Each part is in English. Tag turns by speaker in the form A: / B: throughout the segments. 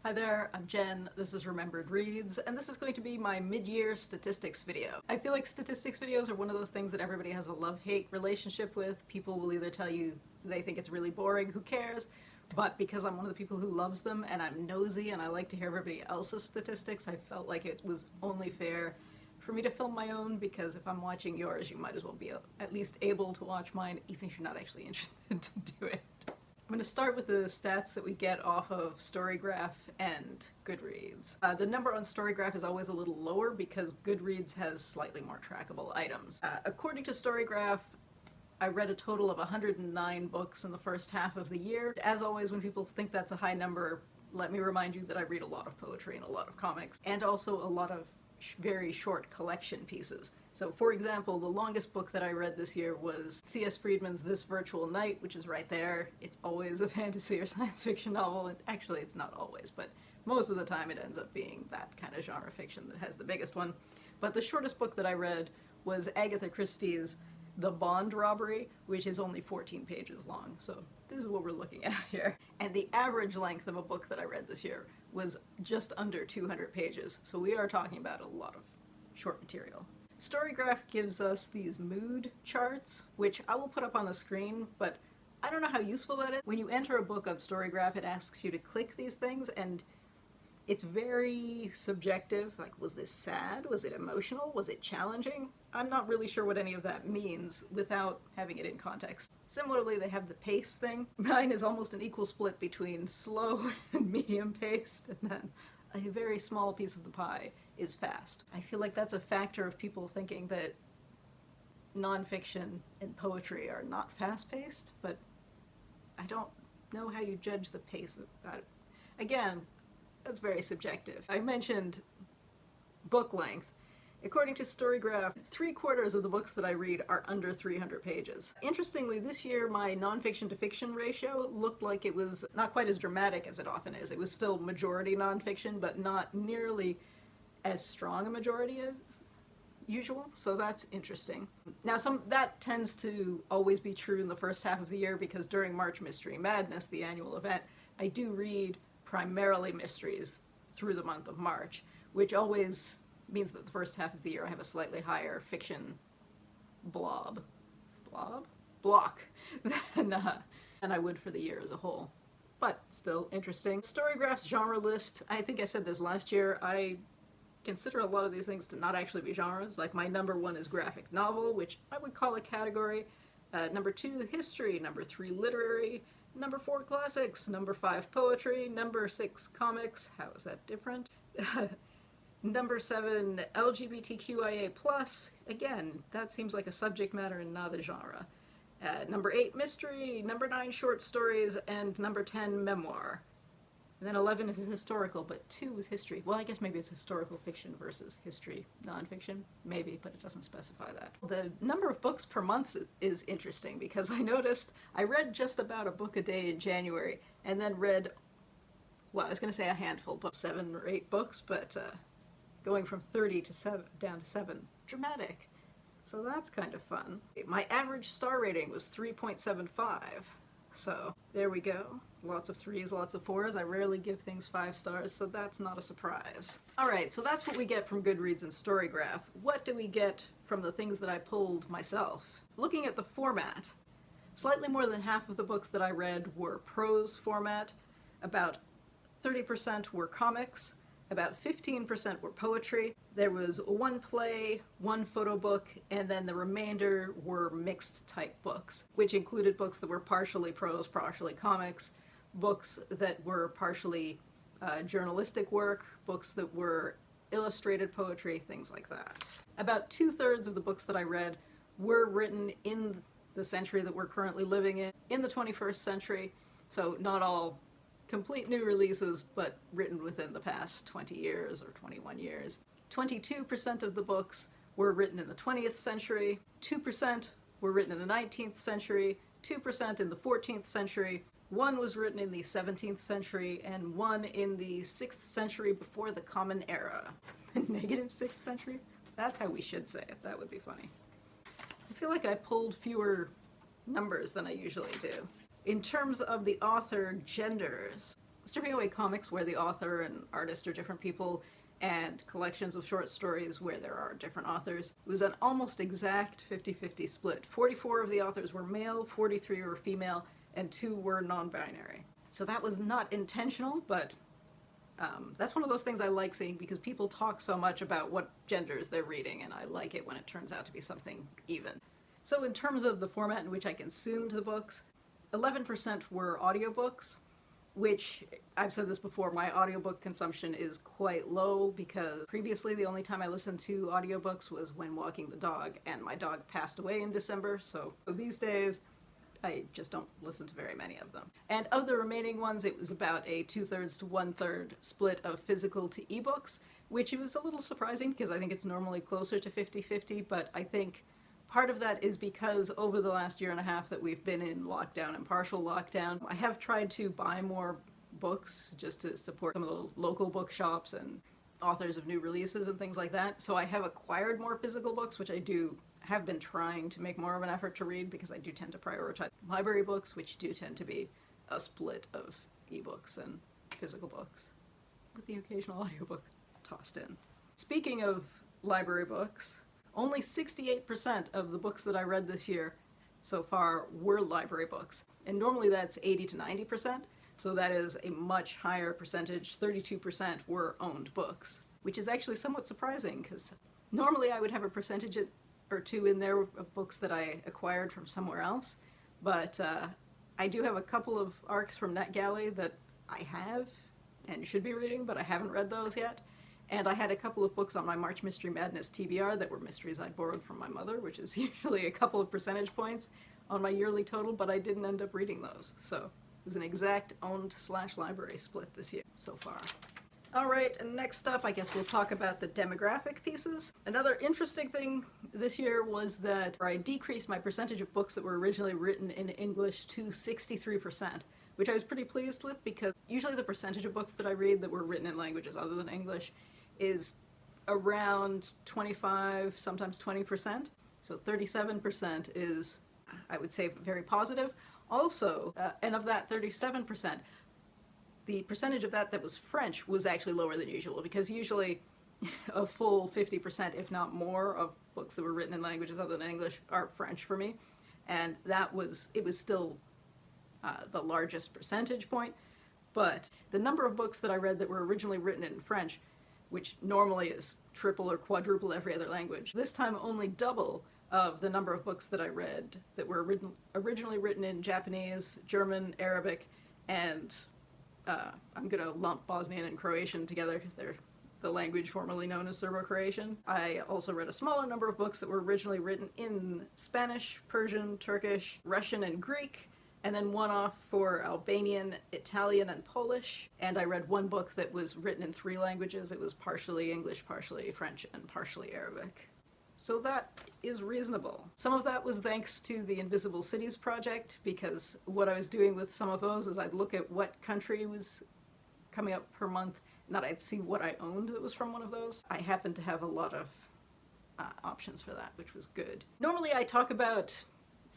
A: Hi there, I'm Jen, this is Remembered Reads, and this is going to be my mid-year statistics video. I feel like statistics videos are one of those things that everybody has a love-hate relationship with. People will either tell you they think it's really boring, who cares, but because I'm one of the people who loves them and I'm nosy and I like to hear everybody else's statistics, I felt like it was only fair for me to film my own, because if I'm watching yours, you might as well be at least able to watch mine, even if you're not actually interested to do it. I'm going to start with the stats that we get off of Storygraph and Goodreads. The number on Storygraph is always a little lower because Goodreads has slightly more trackable items. According to Storygraph, I read a total of 109 books in the first half of the year. As always, when people think that's a high number, let me remind you that I read a lot of poetry and a lot of comics, and also a lot of very short collection pieces. So, for example, the longest book that I read this year was C.S. Friedman's This Virtual Night, which is right there. It's always a fantasy or science fiction novel. Actually, it's not always, but most of the time it ends up being that kind of genre fiction that has the biggest one. But the shortest book that I read was Agatha Christie's The Bond Robbery, which is only 14 pages long. So this is what we're looking at here. And the average length of a book that I read this year was just under 200 pages. So we are talking about a lot of short material. Storygraph gives us these mood charts, which I will put up on the screen, but I don't know how useful that is. When you enter a book on Storygraph, it asks you to click these things, and it's very subjective. Like, was this sad? Was it emotional? Was it challenging? I'm not really sure what any of that means without having it in context. Similarly, they have the pace thing. Mine is almost an equal split between slow and medium paced, and then a very small piece of the pie is fast. I feel like that's a factor of people thinking that nonfiction and poetry are not fast-paced, but I don't know how you judge the pace of that. Again, that's very subjective. I mentioned book length. According to Storygraph, 3/4 of the books that I read are under 300 pages. Interestingly, this year my nonfiction to fiction ratio looked like it was not quite as dramatic as it often is. It was still majority nonfiction, but not nearly as strong a majority as usual, so that's interesting. Now, that tends to always be true in the first half of the year, because during March Mystery Madness, the annual event, I do read primarily mysteries through the month of March, which always means that the first half of the year I have a slightly higher fiction block than I would for the year as a whole. But still interesting. Storygraph's genre list, I think I said this last year, I consider a lot of these things to not actually be genres. Like, my number 1 is graphic novel, which I would call a category. Number 2, history. Number 3, literary. Number 4, classics. Number 5, poetry. Number 6, comics. How is that different? Number 7, LGBTQIA+. Again, that seems like a subject matter and not a genre. Number 8, mystery. Number 9, short stories. And number 10, memoir. And then 11 is historical, but 2 is history. Well, I guess maybe it's historical fiction versus history nonfiction. Maybe, but it doesn't specify that. The number of books per month is interesting, because I noticed I read just about a book a day in January, and then read, well, I was going to say a handful, but 7 or 8 books, but going from 30 to 7 down to 7. Dramatic. So that's kind of fun. My average star rating was 3.75. So there we go. Lots of 3s, lots of 4s. I rarely give things 5 stars, so that's not a surprise. Alright, so that's what we get from Goodreads and Storygraph. What do we get from the things that I pulled myself? Looking at the format, slightly more than half of the books that I read were prose format, about 30% were comics, about 15% were poetry. There was 1 play, 1 photo book, and then the remainder were mixed type books, which included books that were partially prose, partially comics, books that were partially journalistic work, books that were illustrated poetry, things like that. About 2/3 of the books that I read were written in the century that we're currently living in the 21st century, so not all complete new releases, but written within the past 20 years or 21 years. 22% of the books were written in the 20th century, 2% were written in the 19th century, 2% in the 14th century, 1 was written in the 17th century, and 1 in the 6th century before the Common Era. Negative 6th century? That's how we should say it. That would be funny. I feel like I pulled fewer numbers than I usually do. In terms of the author genders, stripping away comics where the author and artist are different people, and collections of short stories where there are different authors. It was an almost exact 50-50 split. 44 of the authors were male, 43 were female, and 2 were non-binary. So that was not intentional, but that's one of those things I like seeing, because people talk so much about what genders they're reading, and I like it when it turns out to be something even. So in terms of the format in which I consumed the books, 11% were audiobooks, which, I've said this before, my audiobook consumption is quite low, because previously the only time I listened to audiobooks was when walking the dog, and my dog passed away in December, so these days I just don't listen to very many of them. And of the remaining ones, it was about a 2/3 to 1/3 split of physical to ebooks, which was a little surprising because I think it's normally closer to 50-50, but I think part of that is because over the last year and a half that we've been in lockdown and partial lockdown, I have tried to buy more books just to support some of the local bookshops and authors of new releases and things like that. So I have acquired more physical books, which I have been trying to make more of an effort to read, because I do tend to prioritize library books, which do tend to be a split of ebooks and physical books, with the occasional audiobook tossed in. Speaking of library books, only 68% of the books that I read this year so far were library books. And normally that's 80 to 90%, so that is a much higher percentage. 32% were owned books, which is actually somewhat surprising, because normally I would have a percentage or two in there of books that I acquired from somewhere else, but I do have a couple of ARCs from NetGalley that I have and should be reading, but I haven't read those yet. And I had a couple of books on my March Mystery Madness TBR that were mysteries I'd borrowed from my mother, which is usually a couple of percentage points on my yearly total, but I didn't end up reading those. So it was an exact owned/library split this year so far. Alright, and next up I guess we'll talk about the demographic pieces. Another interesting thing this year was that I decreased my percentage of books that were originally written in English to 63%, which I was pretty pleased with, because usually the percentage of books that I read that were written in languages other than English is around 25, sometimes 20%. So 37% is, I would say, very positive. Also, and of that 37%, the percentage of that was French was actually lower than usual, because usually a full 50%, if not more, of books that were written in languages other than English are French for me. And it was still the largest percentage point, but the number of books that I read that were originally written in French, which normally is triple or quadruple every other language, this time only double of the number of books that I read that were originally written in Japanese, German, Arabic, and I'm going to lump Bosnian and Croatian together because they're the language formerly known as Serbo-Croatian. I also read a smaller number of books that were originally written in Spanish, Persian, Turkish, Russian, and Greek, and then one off for Albanian, Italian, and Polish. And I read one book that was written in 3 languages. It was partially English, partially French, and partially Arabic. So that is reasonable. Some of that was thanks to the Invisible Cities project, because what I was doing with some of those is I'd look at what country was coming up per month, and that I'd see what I owned that was from one of those. I happened to have a lot of options for that, which was good. Normally I talk about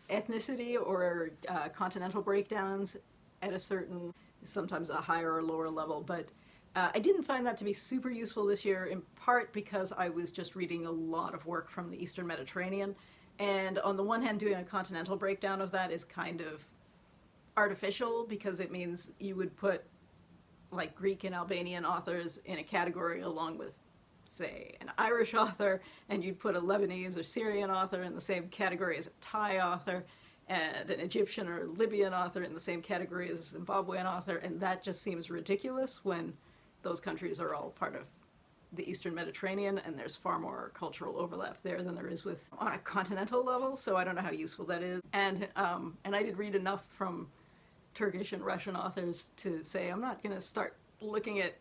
A: ethnicity or continental breakdowns at a certain, sometimes a higher or lower level, but I didn't find that to be super useful this year, in part because I was just reading a lot of work from the Eastern Mediterranean, and on the one hand doing a continental breakdown of that is kind of artificial, because it means you would put like Greek and Albanian authors in a category along with, say, an Irish author, and you'd put a Lebanese or Syrian author in the same category as a Thai author, and an Egyptian or Libyan author in the same category as a Zimbabwean author, and that just seems ridiculous when those countries are all part of the Eastern Mediterranean, and there's far more cultural overlap there than there is on a continental level, so I don't know how useful that is. And I did read enough from Turkish and Russian authors to say I'm not going to start looking at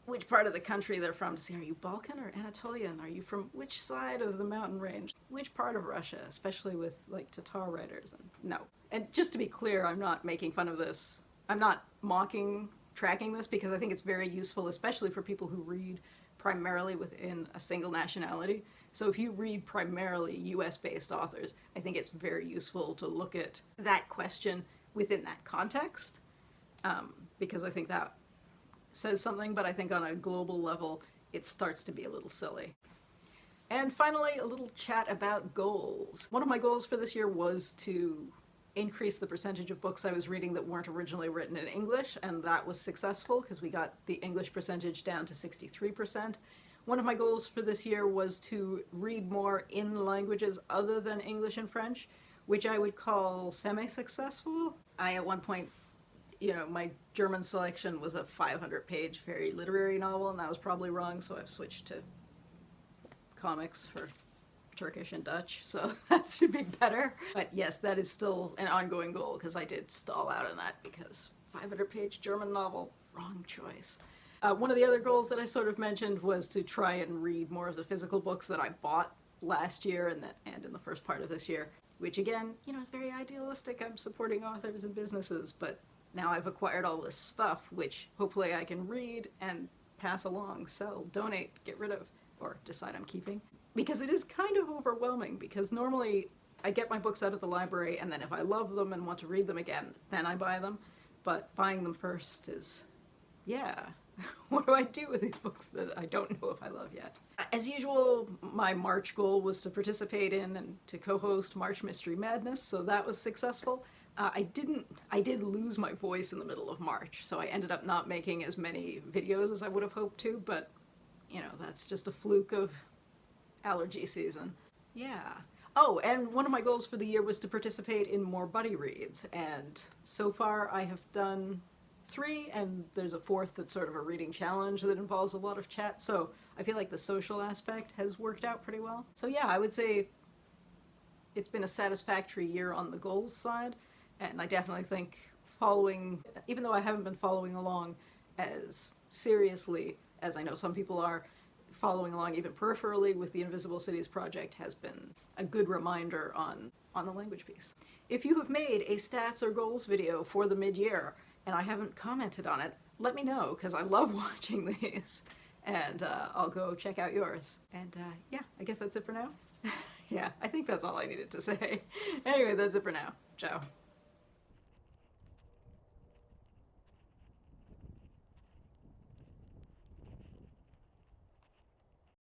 A: which part of the country they're from to see, are you Balkan or Anatolian? Are you from which side of the mountain range? Which part of Russia, especially with like Tatar writers? And no. And just to be clear, I'm not making fun of this. I'm not mocking tracking this, because I think it's very useful, especially for people who read primarily within a single nationality. So if you read primarily US-based authors, I think it's very useful to look at that question within that context. because I think that says something, but I think on a global level it starts to be a little silly. And finally, a little chat about goals. One of my goals for this year was to increase the percentage of books I was reading that weren't originally written in English, and that was successful because we got the English percentage down to 63%. One of my goals for this year was to read more in languages other than English and French, which I would call semi-successful. I, at one point, my German selection was a 500-page, very literary novel, and that was probably wrong, so I've switched to comics for Turkish and Dutch, so that should be better. But yes, that is still an ongoing goal, because I did stall out on that, because 500-page German novel, wrong choice. One of the other goals that I sort of mentioned was to try and read more of the physical books that I bought last year and in the first part of this year, which again, very idealistic. I'm supporting authors and businesses, but now I've acquired all this stuff, which hopefully I can read and pass along, sell, donate, get rid of, or decide I'm keeping. Because it is kind of overwhelming, because normally I get my books out of the library and then if I love them and want to read them again, then I buy them. But buying them first is, what do I do with these books that I don't know if I love yet? As usual, my March goal was to participate in and to co-host March Mystery Madness, so that was successful. I did lose my voice in the middle of March, so I ended up not making as many videos as I would have hoped to, but that's just a fluke of allergy season. Yeah. Oh, and one of my goals for the year was to participate in more buddy reads, and so far I have done 3, and there's a 4th that's sort of a reading challenge that involves a lot of chat, so I feel like the social aspect has worked out pretty well. So yeah, I would say it's been a satisfactory year on the goals side, and I definitely think even though I haven't been following along as seriously as I know some people are, following along even peripherally with the Invisible Cities project has been a good reminder on the language piece. If you have made a stats or goals video for the mid-year and I haven't commented on it, let me know, because I love watching these, and I'll go check out yours. And yeah, I guess that's it for now. Yeah, I think that's all I needed to say. Anyway, that's it for now. Ciao.